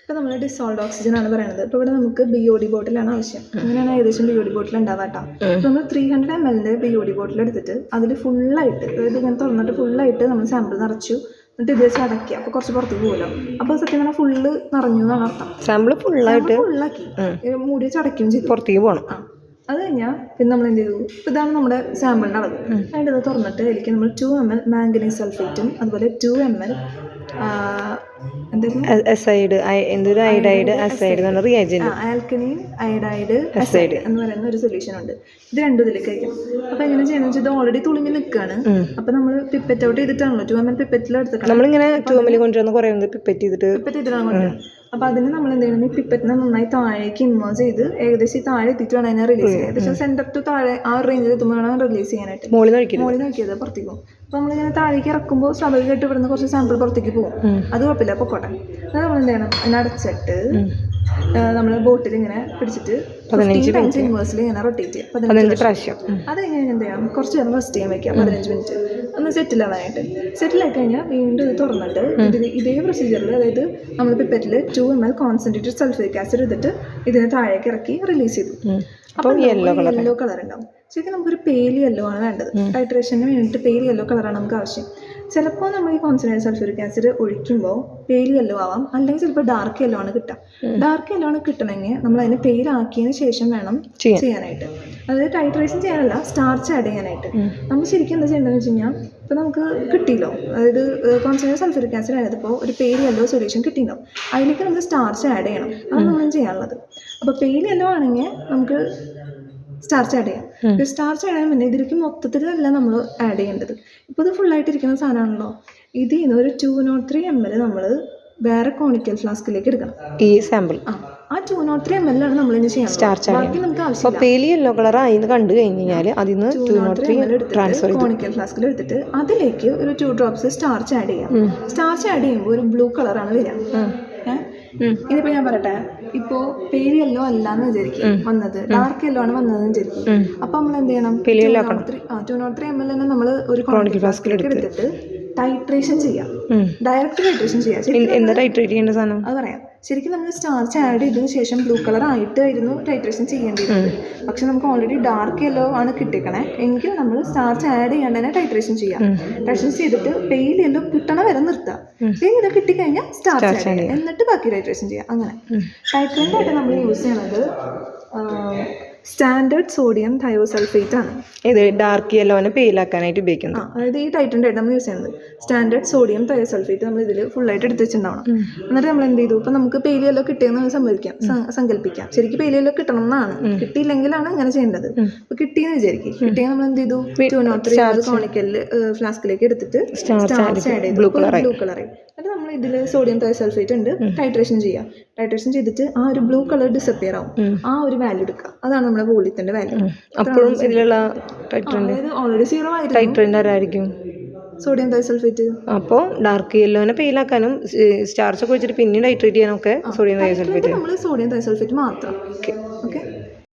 ഇപ്പോൾ നമ്മൾ dissolved oxygen ആണ് പറയുന്നത്. ഇപ്പോൾ ഇവിടെ നമുക്ക് BOD ബോട്ടിലാണ് ആവശ്യം. അങ്ങനെയാണ് ഏകദേശം BOD ബോട്ടിൽ ഉണ്ടാവുക കേട്ടോ. നമ്മൾ 300 ml BOD ബോട്ടിൽ എടുത്തിട്ട് അതിൽ ഫുള്ളായിട്ട്, അതായത് ഇങ്ങനെ തുറന്നിട്ട് ഫുള്ളായിട്ട് നമ്മൾ സാമ്പിൾ നിറച്ചു. എന്നിട്ട് ഇത് വെച്ച് അടയ്ക്കുക. അപ്പോൾ കുറച്ച് പുറത്തേക്ക് പോകുമല്ലോ. അപ്പോൾ സത്യം പറഞ്ഞാൽ ഫുള്ള് നിറഞ്ഞു എന്നാണ് അർത്ഥം. ഫുള്ളാക്കി മൂടി വെച്ച് അടയ്ക്കുകയും ചെയ്തു. പുറത്തേക്ക് പോകണം. അത് കഴിഞ്ഞാൽ പിന്നെ നമ്മൾ എന്ത് ചെയ്തു, ഇതാണ് നമ്മുടെ സാമ്പിളിൻ്റെ അളവ്. അതിൻ്റെ ഇത് തുറന്നിട്ട് അതിലേക്ക് നമ്മൾ 2 ml മാംഗനീസ് സൾഫേറ്റും അതുപോലെ 2 ml അസൈഡ് എന്തൊരു അയഡൈഡ് അസൈഡ് എന്ന് പറഞ്ഞ റിയാജന്റ്, ആൽക്കലീൻ അയഡൈഡ് അസൈഡ് എന്ന് പറയുന്ന ഒരു സൊല്യൂഷൻ ഉണ്ട്. ഇത് രണ്ടും ഇതിലേക്ക് കഴിക്കണം. അപ്പോൾ എങ്ങനെ ചെയ്യണമെന്ന് വെച്ചാൽ ഇത് ഓൾറെഡി തുളുമ്പി നിൽക്കുകയാണ്. അപ്പോൾ നമ്മൾ പിപ്പറ്റ് ഔട്ട് ചെയ്തിട്ടാണല്ലോ 2 ml പിപ്പറ്റിൽ എടുത്തിട്ട് നമ്മളിങ്ങനെ 2 ml കൊണ്ടുവന്ന് കുറേ പിപ്പറ്റ് ചെയ്തിട്ടാണ് കൊണ്ടുവരുന്നത്. അപ്പോൾ അതിന് നമ്മൾ എന്ത് ചെയ്യണം, ഈ പിപ്പറ്റിനെ നന്നായി താഴേക്ക് ഇൻവേഴ്സ് ചെയ്ത് ഏകദേശം ഈ താഴെ എത്തിയിട്ട് വേണം അതിനെ റിലീസ് ചെയ്യാൻ. ഏകദേശം സെൻറ്റർ ടു താഴെ ആ ഒരു റേഞ്ചിൽ എത്തുമ്പോൾ വേണം റിലീസ് ചെയ്യാനായിട്ട്. മോളിൽ നോക്കിയത് പുറത്തേക്ക് പോകും. അപ്പോൾ നമ്മളിങ്ങനെ താഴേക്ക് ഇറക്കുമ്പോൾ സ്വാഭാവികമായിട്ട് ഇവിടുന്ന് കുറച്ച് സാമ്പിൾ പുറത്തേക്ക് പോകും. അത് കുഴപ്പമില്ല, പൊക്കോട്ടെ. അത് നമ്മൾ എന്ത് ചെയ്യണം, അതിനെ അടച്ചിട്ട് നമ്മൾ ബോട്ടിൽ ഇങ്ങനെ പിടിച്ചിട്ട് 15 ടൈംസ് ഇൻവേഴ്സിൽ ഇങ്ങനെ റൊട്ടേറ്റ് ചെയ്യുക 15 പ്രാവശ്യം. അത് കഴിഞ്ഞ് എന്ത് ചെയ്യാം, കുറച്ച് നേരം റെസ്റ്റ് ചെയ്യാൻ വയ്ക്കാം 15 മിനിറ്റ് ഒന്ന് സെറ്റിലാവാനായിട്ട്. സെറ്റിലായി കഴിഞ്ഞാൽ വീണ്ടും ഇത് തുറന്നിട്ട് ഇതേ പ്രൊസീജിയറിൽ, അതായത് നമ്മൾ പിപ്പറ്റിൽ 2 ml കോൺസെൻട്രേറ്റഡ് സൾഫ്യൂരിക് ആസിഡ് എടുത്തിട്ട് ഇതിനെ താഴേക്ക് ഇറക്കി റിലീസ് ചെയ്തു. അപ്പോൾ യെല്ലോ കളർ ഉണ്ടാവും. ശരിക്കും നമുക്കൊരു പേൽ യെല്ലോ ആണ് വേണ്ടത്. ടൈട്രേഷന് വേണ്ടിയിട്ട് പേൽ യെല്ലോ കളറാണ് നമുക്ക് ആവശ്യം. ചിലപ്പോൾ നമ്മൾ ഈ കോൺസെൻട്രേറ്റഡ് സൾഫ്യൂരിക് ആസിഡ് ഒഴിക്കുമ്പോൾ പേൽ യെല്ലോ ആവാം, അല്ലെങ്കിൽ ചിലപ്പോൾ ഡാർക്ക് യെല്ലോ ആണ് കിട്ടുക. ഡാർക്ക് യെല്ലോ ആണ് കിട്ടണമെങ്കിൽ നമ്മൾ അതിനെ പെയിൽ ആക്കിയതിന് ശേഷം വേണം ചെയ്യാനായിട്ട്. അതായത് ടൈട്രേഷൻ ചെയ്യാനല്ല, സ്റ്റാർച്ച് ആഡ് ചെയ്യാനായിട്ട്. നമ്മൾ ശരിക്കും എന്താ ചെയ്യേണ്ടതെന്ന് വെച്ച് കഴിഞ്ഞാൽ, ഇപ്പോൾ നമുക്ക് കിട്ടിയല്ലോ, അതായത് കോൺസെൻട്രേറ്റഡ് സൾഫ്യൂരിക് ആസിഡ് ആയതിപ്പോൾ ഒരു പേൽ യെല്ലോ സൊല്യൂഷൻ കിട്ടിയിട്ടുണ്ടാവും. അതിലേക്ക് നമുക്ക് സ്റ്റാർച്ച് ആഡ് ചെയ്യണം. അതാണ് നമ്മൾ ചെയ്യാനുള്ളത്. അപ്പോൾ പേൽ യെല്ലോ ആണെങ്കിൽ നമുക്ക് സ്റ്റാർച്ച് ആഡ് ചെയ്യാം. സ്റ്റാർച്ച് ആഡ് ചെയ്യാൻ പിന്നെ ഇതിലേക്ക് മൊത്തത്തിലല്ല നമ്മൾ ആഡ് ചെയ്യേണ്ടത്. ഇപ്പോൾ ഇത് ഫുള്ളായിട്ടിരിക്കുന്ന സാധനമാണല്ലോ, ഇതിൽ നിന്ന് ഒരു 203 ml നമ്മൾ വേറെ കോണിക്കൽ ഫ്ലാസ്കിലേക്ക് എടുക്കണം. ഈ സാമ്പിൾ ആ 203 ml ആണ് നമ്മൾ ഇനി ചെയ്യാൻ. ബാക്കി നമുക്ക് ആവശ്യമില്ല. യെല്ലോ കളർ ആയിന്ന് കണ്ടു കഴിഞ്ഞാൽ അതിൽ നിന്ന് 203 എടുത്തിട്ട് കോണിക്കൽ ഫ്ലാസ്കിൽ എടുത്തിട്ട് അതിലേക്ക് ഒരു 2 drops സ്റ്റാർച്ച് ആഡ് ചെയ്യാം. സ്റ്റാർച്ച് ആഡ് ചെയ്യുമ്പോൾ ഒരു ബ്ലൂ കളറാണ് വരിക. ഇതിപ്പോൾ ഞാൻ പറയട്ടെ, ഇപ്പോൾ പേര് യെല്ലോ അല്ല എന്ന് വിചാരിക്കും വന്നത്, ഡാർക്ക് യെല്ലോ ആണ് വന്നതെന്ന് വിചാരിക്കും. അപ്പോൾ നമ്മൾ എന്ത് ചെയ്യണം, 203 ml തന്നെ നമ്മൾ ഒരു കോണിക്കൽ ഫ്ലാസ്കിലേക്ക് എടുത്തിട്ട് ടൈട്രേഷൻ ചെയ്യാം. ഡയറക്റ്റ് ടൈട്രേഷൻ ചെയ്യാം. എന്താ ടൈട്രേറ്റ് ചെയ്യേണ്ട സാധനം അത് പറയാം. ശരിക്കും നമ്മൾ സ്റ്റാർച്ച് ആഡ് ചെയ്തതിന് ശേഷം ബ്ലൂ കളർ ആയിട്ടായിരുന്നു ടൈട്രേഷൻ ചെയ്യേണ്ടിയിരുന്നത്. പക്ഷെ നമുക്ക് ഓൾറെഡി ഡാർക്ക് യെല്ലോ ആണ് കിട്ടിക്കണേ, എങ്കിൽ നമ്മൾ സ്റ്റാർച്ച് ആഡ് ചെയ്യാണ്ട് തന്നെ ടൈട്രേഷൻ ചെയ്യാം. ടൈട്രേഷൻ ചെയ്തിട്ട് പെയിൽ യെല്ലോ കിട്ടണ വരെ നിർത്തുക. പെയിൽ യെല്ലോ കിട്ടിക്കഴിഞ്ഞാൽ സ്റ്റാർച്ച് ആഡ് ചെയ്യാം, എന്നിട്ട് ബാക്കി ടൈട്രേഷൻ ചെയ്യാം. അങ്ങനെ ടൈട്രേഷൻ ആയിട്ട് നമ്മൾ യൂസ് ചെയ്യണത് സ്റ്റാൻഡേർഡ് സോഡിയം തയോസൾഫേറ്റ് ആണ്. ഇത് ഡാർക്ക് യെല്ലോനെ പെയിലാക്കാനായിട്ട് ഉപയോഗിക്കുന്നത്. അതായത് ഈ ടൈറ്റൻ്റെ ആയിട്ട് നമ്മൾ യൂസ് ചെയ്യുന്നത് സ്റ്റാൻഡേർഡ് സോഡിയം തയോസൾഫേറ്റ് നമ്മൾ ഇതിൽ ഫുള്ളായിട്ട് എടുത്ത് വെച്ചിട്ടുണ്ടാവണം. എന്നിട്ട് നമ്മൾ എന്ത് ചെയ്തു, ഇപ്പം നമുക്ക് പെയിൽ യെല്ലോ കിട്ടിയെന്ന് സങ്കല്പിക്കാം. ശരിക്കും പെയിൽ യെല്ലോ കിട്ടണം എന്നാണ്, കിട്ടിയില്ലെങ്കിലാണ് അങ്ങനെ ചെയ്യേണ്ടത്. അപ്പോൾ കിട്ടിയെന്ന് വിചാരിക്കും. കിട്ടിയാൽ നമ്മൾ എന്ത് ചെയ്തു, 203 കോണിക്കലിൽ ഫ്ലാസ്കിലേക്ക് എടുത്തിട്ട് സ്റ്റാർച്ച് ആഡ് ചെയ്തു, ബ്ലൂ കളറായി. എന്നിട്ട് നമ്മൾ ഇതിൽ സോഡിയം തയോസൾഫേറ്റ് ഉണ്ട്, ടൈട്രേഷൻ ചെയ്യാം. ടൈട്രേഷൻ ചെയ്തിട്ട് ആ ഒരു ബ്ലൂ കളർ ഡിസപ്പിയർ ആവും. ആ ഒരു വാല്യൂ എടുക്കുക, അതാണ് നമ്മുടെ വോളിയത്തിന്റെ വാല്യൂ. അപ്പോഴും ഇതിലുള്ള ഓൾറെഡി 0 ആയിരുന്നു. ടൈട്രന്റ് ആരായിരിക്കും? Sodium thiosulphate. അപ്പോൾ ഡാർക്ക് യെല്ലോനെ പെയിലാക്കാനും സ്റ്റാർച്ച് ഒക്കെ വെച്ചിട്ട് പിന്നെ ടൈട്രേറ്റ് ചെയ്യാനൊക്കെ സോഡിയം തയോസൾഫേറ്റ്. നമ്മൾ സോഡിയം തയോസൾഫേറ്റ് മാത്രം.